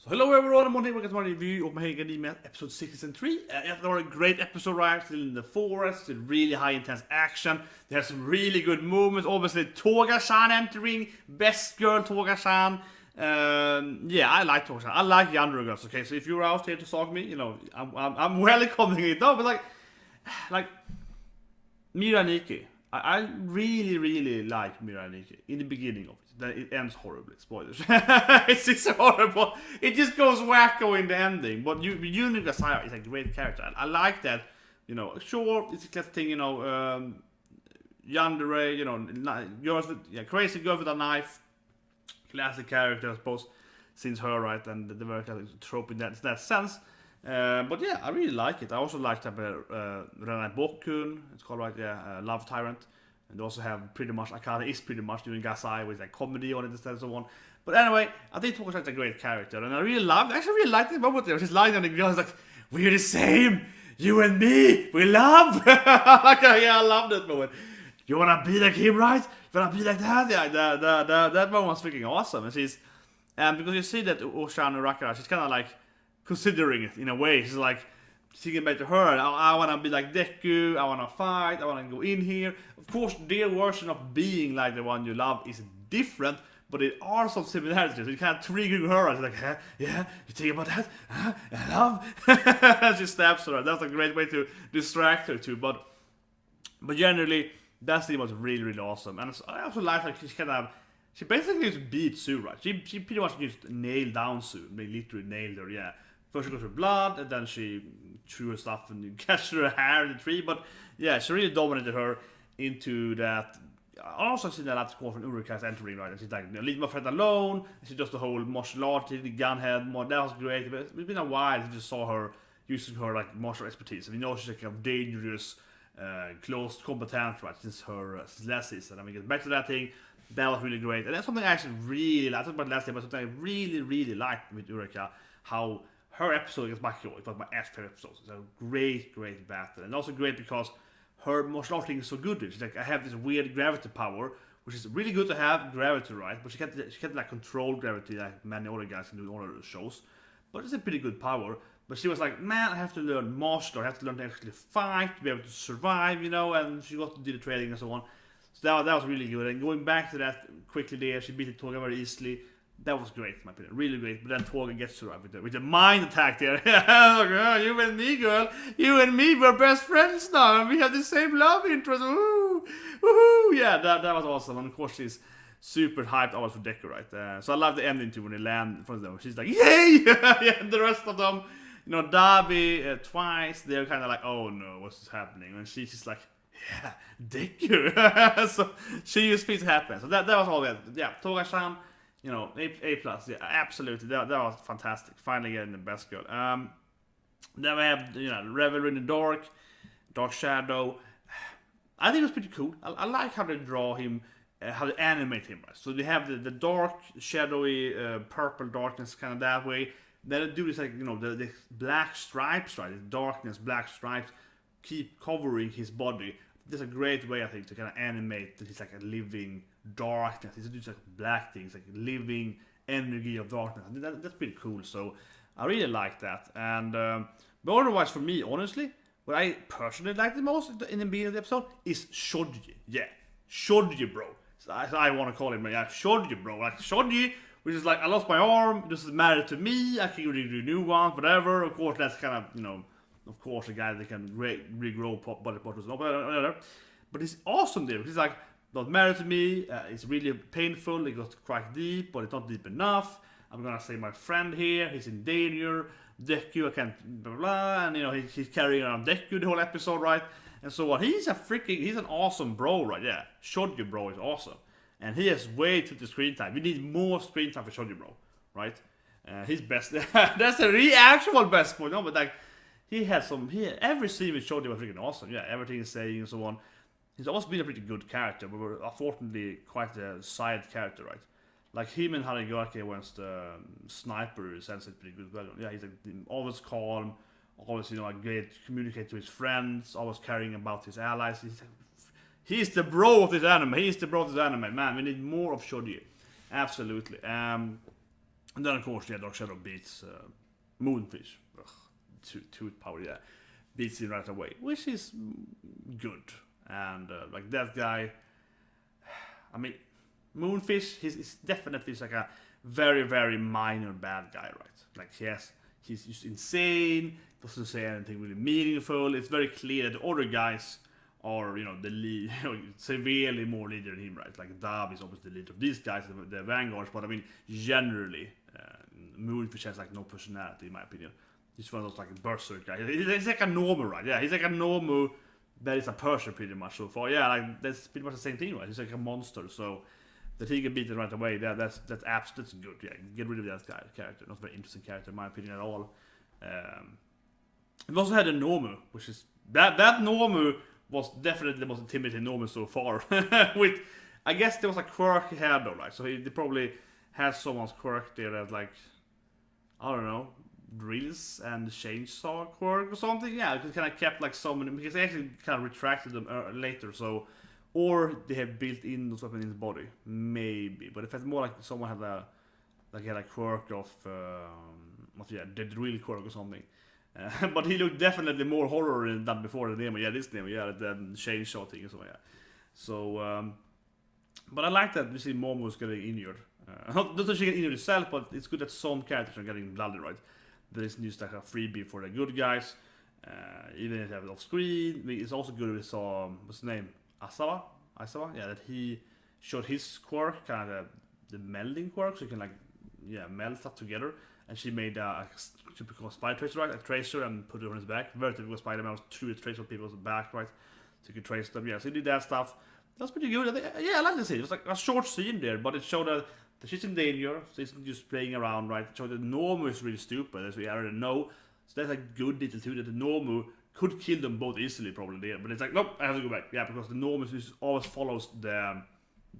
So hello everyone, I'm Monday, welcome to my review of My Hero Academia episode 6 Season 3. It was a great episode, right? Still in the forest, still really high intense action. There's some really good movements. Obviously, Toga-chan entering, Best Girl Toga-chan. Yeah, I like Toga-chan. I like Yandere girls, okay? So if you're out here to stalk me, you know, I'm welcoming it. No, but like Miraniki. I really like Miraniki in the beginning of it. Then it ends horribly. Spoilers. It's just horrible. It just goes wacko in the ending. But Yunika Sayara is a great character. I like that. You know, sure, it's a classic thing. You know, Yandere. You know, girls with, crazy girl with a knife. Classic character, I suppose, since her, right? And the very classic trope in that sense. But yeah, I really like it. I also like Renai Bokun, it's called, right? Yeah, Love Tyrant. And they also have pretty much, Akane is pretty much doing Gasai with like comedy on it instead and so on. But anyway, I think Toga-chan is a great character. And I actually really liked the moment there. She's lying on the ground, like, we're the same! You and me! We love! Yeah, I love that moment. You wanna be like him, right? You wanna be like that? Yeah, that moment was freaking awesome. And she's, because you see that Oshan Urakara, she's kind of like, considering it in a way. She's like thinking back to her. I want to be like Deku. I want to fight. I want to go in here. Of course, their version of being like the one you love is different, but there are some similarities. You can't trigger her. She's like, yeah, you think about that? Love? She stabs her. That's a great way to distract her too. But generally, that scene was really awesome. And I also like that she basically just beat Sue, right? She pretty much just nailed down Sue. They literally nailed her, yeah. First she got her blood, and then she threw her stuff and catch her hair in the tree. But yeah, she really dominated her into that. I also seen that last call from Urika's entering, right? And she's like, leave my friend alone. And she does the whole martial art, the gunhead mod. That was great. But it's been a while since you just saw her using her like martial expertise. And you know she's like a dangerous, close combatant, right? Since last season. I mean, get back to that thing. That was really great. And that's something I actually really liked. I talked about last time, but something I really liked with Urika. How her episode against Makio, it was my favorite episode. It's a great battle. And also great because her martial art thing is so good. She's like, I have this weird gravity power, which is really good to have gravity, right? But she can't like control gravity like many other guys can do in all other shows. But it's a pretty good power. But she was like, man, I have to learn martial art. I have to learn to actually fight, to be able to survive, you know, and she got to do the training and so on. So that was really good. And going back to that quickly there, she beat the Toga very easily. That was great, in my opinion. Really great. But then Toga gets to her with the mind attack there. Like, oh, you and me, girl. You and me, we're best friends now. And we have the same love interest. Woohoo! Woohoo! Yeah, that was awesome. And of course, she's super hyped always for Deku, right? So I love the ending too when they land in front of them. She's like, yay! Yeah, and the rest of them, you know, Dabi twice, they're kind of like, oh no, what's happening? And she's just like, yeah, Deku. So she just feels happy. So that was all that. Yeah, Toga-chan, you know, A plus. Yeah, absolutely. That was fantastic. Finally getting the best girl. Then we have, you know, Revelry in the Dark Shadow. I think it was pretty cool. I like how they draw him, how they animate him. Right? So they have the dark, shadowy, purple darkness kind of that way. Then they do this like, you know, the black stripes, right? The darkness, black stripes keep covering his body. There's a great way, I think, to kind of animate that he's like a living darkness. He's just like black things, like living energy of darkness. I think that's pretty cool. So I really like that. And but otherwise, for me, honestly, what I personally like the most in the beginning of the episode is Shoji. Yeah, Shoji, bro. So I want to call him, yeah, Shoji, bro. Like Shoji, which is like, I lost my arm. This doesn't matter to me. I can do new one, whatever. Of course, that's kind of, you know. Of course, a guy that can regrow body parts and whatever. But it's awesome there. It's like, not matter to me. It's really painful. It goes quite deep, but it's not deep enough. I'm gonna save my friend here. He's in danger. Deku, I can't blah blah. And you know he's carrying around Deku the whole episode, right? And so on. He's an awesome bro, right? Yeah, Shoji bro is awesome, and he has way too much screen time. We need more screen time for Shoji bro, right? His best. That's the actual best point. No, but like. Every scene with Shoji was freaking awesome. Yeah, everything he's saying and so on. He's always been a pretty good character, but unfortunately quite a side character, right? Like him and Harigaki against the sniper sense it pretty good. Well, yeah, he's like always calm, always, you know, like great, communicate to his friends, always caring about his allies. He's the bro of this anime. Man, we need more of Shoji. Absolutely. And then of course, yeah, Dark Shadow beats Moonfish. Ugh, too power, yeah. Beats him right away, which is good. And like that guy, I mean, Moonfish, he's definitely like a very, very minor bad guy, right? Like he's just insane, doesn't say anything really meaningful. It's very clear that the other guys are, the lead, severely more leader than him, right? Like Dab is obviously the leader of these guys, the vanguards, but I mean, generally, Moonfish has like no personality, in my opinion. He's one of those like berserk guys. He's like a normal, right? Yeah, he's like a normal that is a person pretty much so far. Yeah, like that's pretty much the same thing, right? He's like a monster, so that he can beat it right away. That's good. Yeah, get rid of that guy character. Not a very interesting character in my opinion at all. We also had a Nomu, which is that Nomu was definitely the most intimidating Nomu so far. With I guess there was a quirk he had though, right? So they probably had someone's quirk there that like I don't know, drills and chainsaw quirk or something. Yeah, it kind of kept like so many because they actually kind of retracted them later. So, or they have built in those weapons in his body, maybe. But if it's more like someone had a quirk of the drill quirk or something. But he looked definitely more horror than before the Nemo. Yeah, this Nemo, yeah, the chainsaw thing and so yeah. So, but I like that we see Momo's getting injured. Not that she get injured herself, but it's good that some characters are getting bloody, right? There is just like a freebie for the good guys, even if they have it off screen. It's also good we saw what's his name, Asawa, yeah, that he showed his quirk, kind of the melding quirk, so you can like meld stuff together. And she made a typical spider tracer, right? A tracer and put it on his back. Very typical Spider-Man was threw a tracer on people's back, right? So you could trace them. Yeah, so he did that stuff. That's pretty good. I like the scene. It was like a short scene there, but it showed that she's in danger. So she's just playing around, right? It showed that Nomu is really stupid, as we already know. So that's a good detail too, that the Nomu could kill them both easily, probably there. But it's like, nope, I have to go back. Yeah, because the Nomu always follows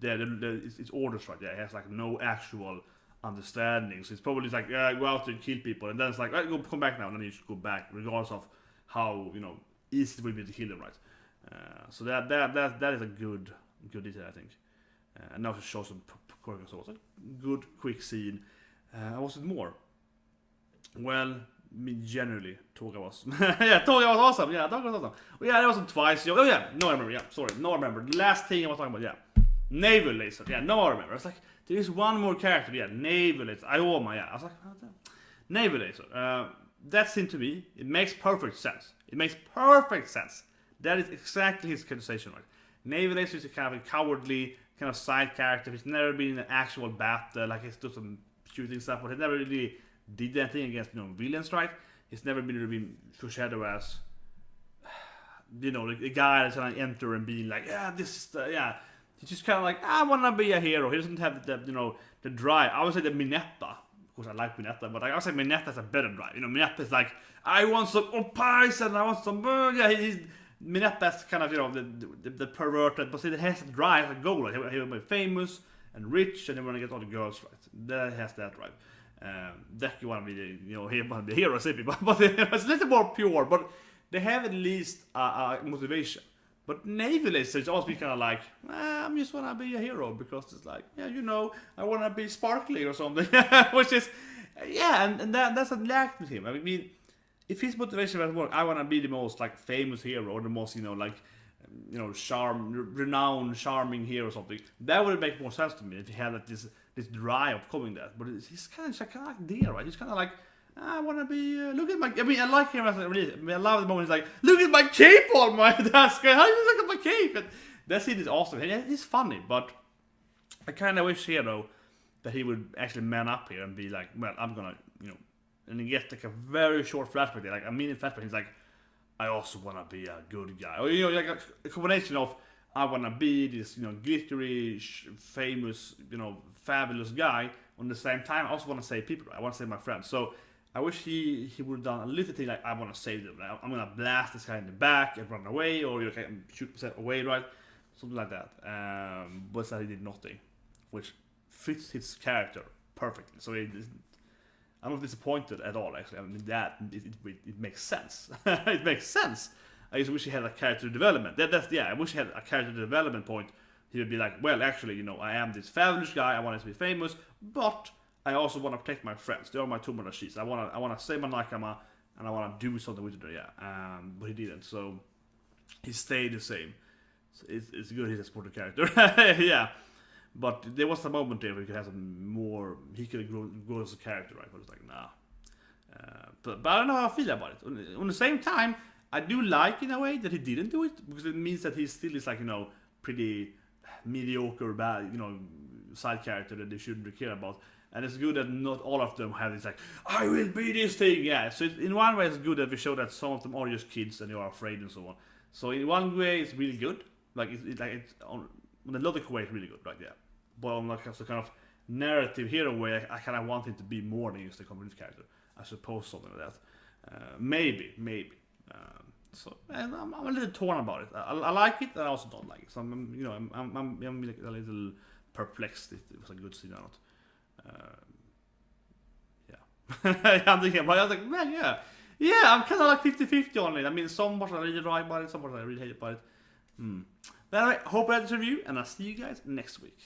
its orders, right? Yeah, it has like no actual understanding. So it's probably like, yeah, go out there and kill people, and then it's like, right, come back now, and then you should go back, regardless of how easy it will be to kill them, right? So that is a good detail, I think. And now to show some quirk and so on. Good, quick scene. Was it more? Well, I mean, generally, Toga was Toga was awesome. Yeah, Toga was awesome. Well, yeah, there was twice. Oh yeah, no, I remember. Yeah, sorry, no, I remember. The last thing I was talking about, yeah, Naval laser. Yeah, no, I remember. I was like, there is one more character. Yeah, Naval laser. Aoyoma. Yeah, I was like, oh, Naval laser. That scene to me, it makes perfect sense. It makes perfect sense. That is exactly his characterization, right? Naval laser is a kind of a cowardly kind of side character. He's never been in an actual battle. Like he's done some shooting stuff, but he never really did anything against villains, right? He's never been really foreshadowed as the guy that's gonna enter and be like, yeah, this is yeah. He's just kind of like, I wanna be a hero. He doesn't have the drive. I would say the Minetta. Of course, I like Minetta, but I would say Minetta's a better drive. Minetta is like, I want some pies and I want some he's Minetta's kind of the perverted, but he has a drive, a goal. Right? He will be famous and rich, and he want to get all the girls right. That has that right. Decky want to be he want to be a hero, but it's a little more pure. But they have at least a motivation. But Naval is always be kind of like, I just want to be a hero because it's like, yeah, I want to be sparkly or something, which is, yeah, and that's a lack with him. I mean, if his motivation was work, I want to be the most like famous hero or the most renowned, charming hero or something. That would make more sense to me if he had like, this drive of coming that. But he's kind of like there, right? He's kind of like, I want to be. Look at my. I mean, I like him as a release. I love the moment. He's like, look at my cape on my desk. How do you look at my cape? And that scene is awesome. He's funny, but I kind of wish here that he would actually man up here and be like, well, I'm gonna, and he gets like a very short flashback there, like a minute flashback. He's like, I also want to be a good guy, or like a combination of I want to be this, glittery, famous, fabulous guy. On the same time, I also want to save people. I want to save my friends. So I wish he would have done a little thing like I want to save them. I'm gonna blast this guy in the back and run away, or shoot percent away, right? Something like that. But he did nothing, which fits his character perfectly. So I'm not disappointed at all. Actually, I mean that it makes sense. It makes sense. I just wish he had a character development. I wish he had a character development point. He would be like, well, actually, I am this fabulous guy. I want to be famous, but I also want to protect my friends. They are my two monashi's. I want to save my nakama, and I want to do something with it. Yeah, but he didn't. So he stayed the same. So it's good. He's a supportive character. Yeah, but there was a moment there where he could have some more. He could have grown as a character, right? But it's like nah. But I don't know how I feel about it. On the same time, I do like in a way that he didn't do it, because it means that he still is like, you know, pretty mediocre, bad, you know, side character that they shouldn't care about. And it's good that not all of them have this like, I will be this thing. Yeah, so in one way it's good that we show that some of them are just kids and they are afraid and so on. So in one way it's really good, like it's on a logical way it's really good, right? Yeah, but on like a kind of narrative hero way, I kind of want him to be more than just a comedic character. I suppose something like that. Maybe. So and I'm a little torn about it. I like it, and I also don't like it. So I'm like a little perplexed if it was a good scene or not. Yeah. I'm thinking about it. I was like, man, yeah, I'm kind of like 50-50 on it. I mean, some parts I really like about it, some parts I really hate about it. But anyway, hope you liked this review, and I'll see you guys next week.